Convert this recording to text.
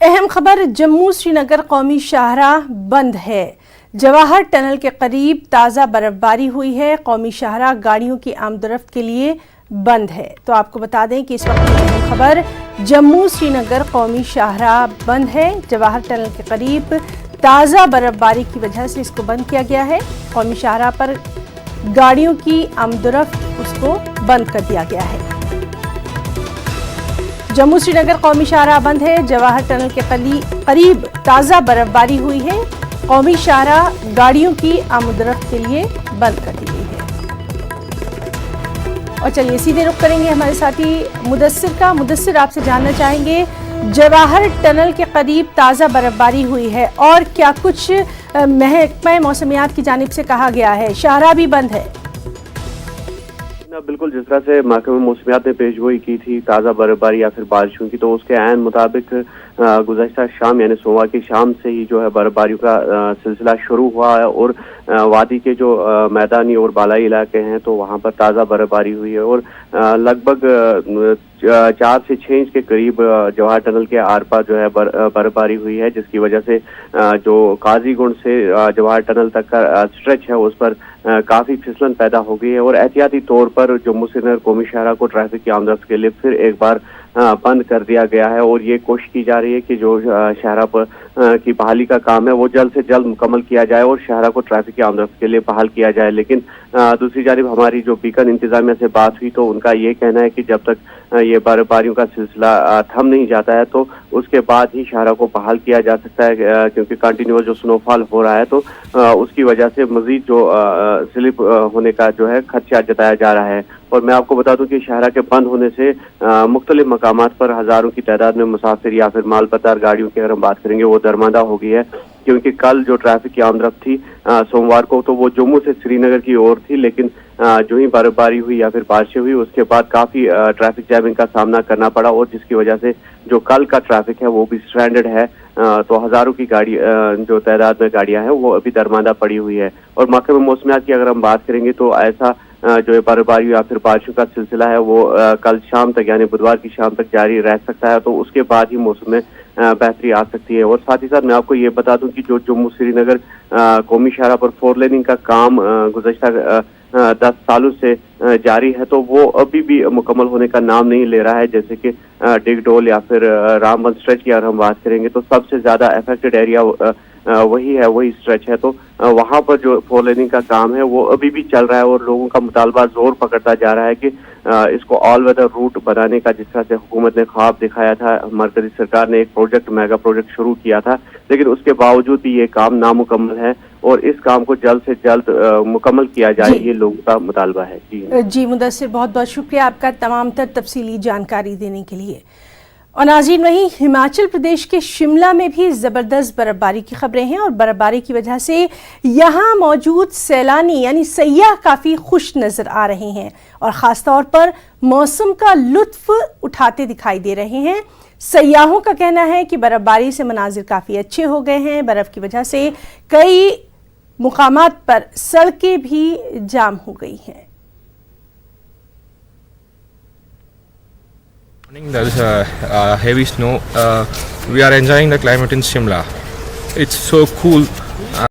अहम खबर, जम्मू श्रीनगर कौमी शाहराह बंद है। जवाहर टनल के करीब ताज़ा बर्फबारी हुई है। कौमी शाहराह गाड़ियों की आमदरफ्त के लिए बंद है। तो आपको बता दें कि इस वक्त की अहम खबर, जम्मू श्रीनगर कौमी शाहराह बंद है। जवाहर टनल के करीब ताज़ा बर्फबारी की वजह से इसको बंद किया गया है। कौमी शाहराह पर गाड़ियों की आमदरफ्त उसको बंद कर दिया गया है। जम्मू श्रीनगर कौमी शाहराह बंद है। जवाहर टनल के करीब ताज़ा बर्फबारी हुई है। कौमी शाहराह गाड़ियों की आमदरफ्त के लिए बंद कर दी गई है। और चलिए सीधे रुख करेंगे हमारे साथी मुदस्सिर का। मुदस्सिर, आपसे जानना चाहेंगे, जवाहर टनल के करीब ताज़ा बर्फबारी हुई है और क्या कुछ महकमा मौसमियात की जानिब से कहा गया है? शाहराह भी बंद है। बिल्कुल, जिस तरह से महकमा मौसमियात ने पेशगोई की थी ताज़ा बर्फबारी या फिर बारिशों की, तो उसके ऐन मुताबिक गुज़श्ता शाम यानी सोमवार की शाम से ही जो है बर्फबारी का सिलसिला शुरू हुआ है और वादी के जो मैदानी और बालाई इलाके हैं तो वहाँ पर ताज़ा बर्फबारी हुई है और लगभग 4 से 6 इंच के करीब जवाहर टनल के आर पार जो है बर्फबारी हुई है, जिसकी वजह से जो काजीगुंड से जवाहर टनल तक का स्ट्रेच है उस पर काफ़ी फिसलन पैदा हो गई है और एहतियाती तौर पर जम्मू श्रीनगर कौमी शाहराह को ट्रैफिक की आमदरफ्त के लिए फिर एक बार बंद कर दिया गया है और ये कोशिश की जा रही है कि जो शाहराह पर की बहाली का काम है वो जल्द से जल्द मुकम्मल किया जाए और शाहराह को ट्रैफिक की आमदरफ्त के लिए बहाल किया जाए। लेकिन दूसरी जानिब हमारी जो बीकन इंतजामिया से बात हुई तो उनका ये कहना है कि जब तक ये बर्फबारियों का सिलसिला थम नहीं जाता है तो उसके बाद ही शाहराह को बहाल किया जा सकता है, क्योंकि कंटिन्यूअस जो स्नोफॉल हो रहा है तो उसकी वजह से मजीद जो स्लिप होने का जो है खदशा जताया जा रहा है। और मैं आपको बता दूं कि शाहराह के बंद होने से मुख्तलिफ मकामात पर हज़ारों की तादाद में मुसाफिर या फिर मालपतार गाड़ियों की अगर हम बात करेंगे वो दरमांदा हो गई है, क्योंकि कल जो ट्रैफिक की आमदरफ्त थी सोमवार को तो वो जम्मू से श्रीनगर की ओर थी, लेकिन जो ही बर्फबारी हुई या फिर बारिशें हुई उसके बाद काफ़ी ट्रैफिक जैमिंग का सामना करना पड़ा और जिसकी वजह से जो कल का ट्रैफिक है वो भी स्ट्रैंडेड है। तो हज़ारों की गाड़ी जो तादाद में गाड़ियां हैं वो अभी दरमांदा पड़ी हुई है। और महकमा मौसमियात की अगर हम बात करेंगे तो ऐसा जो बर्फबारी या फिर बारिशों का सिलसिला है वो कल शाम तक यानी बुधवार की शाम तक जारी रह सकता है, तो उसके बाद ही मौसम में बेहतरी आ सकती है। और साथ ही साथ मैं आपको ये बता दूं कि जो जम्मू श्रीनगर कौमी शाहराह पर 4 लेनिंग का काम गुज़श्ता 10 सालों से जारी है तो वो अभी भी मुकम्मल होने का नाम नहीं ले रहा है। जैसे कि डिगडोल या फिर रामबन स्ट्रेच की अगर हम बात करेंगे तो सबसे ज़्यादा अफेक्टेड एरिया वही स्ट्रेच है, तो वहाँ पर जो 4 लेनिंग का काम है वो अभी भी चल रहा है और लोगों का मुतालबा जोर पकड़ता जा रहा है कि इसको ऑल वेदर रूट बनाने का, जिस तरह से हुकूमत ने ख्वाब दिखाया था, मरकजी सरकार ने एक मेगा प्रोजेक्ट शुरू किया था, लेकिन उसके बावजूद भी ये काम नामुकम्मल है और इस काम को जल्द से जल्द मुकम्मल किया जाए, ये लोगों का मुतालबा है। जी मुदस्सिर, बहुत बहुत शुक्रिया आपका तमाम तर तफसीली जानकारी देने के लिए। और नाज़रीन, वहीं हिमाचल प्रदेश के शिमला में भी ज़बरदस्त बर्फबारी की खबरें हैं और बर्फबारी की वजह से यहाँ मौजूद सैलानी यानी सयाह काफ़ी खुश नज़र आ रहे हैं और ख़ास तौर पर मौसम का लुत्फ़ उठाते दिखाई दे रहे हैं। सयाहों का कहना है कि बर्फबारी से मनाजिर काफ़ी अच्छे हो गए हैं। बर्फ़ की वजह से कई मुकामात पर सड़कें भी जाम हो गई हैं। There is a heavy snow. We are enjoying the climate in Shimla. It's so cool.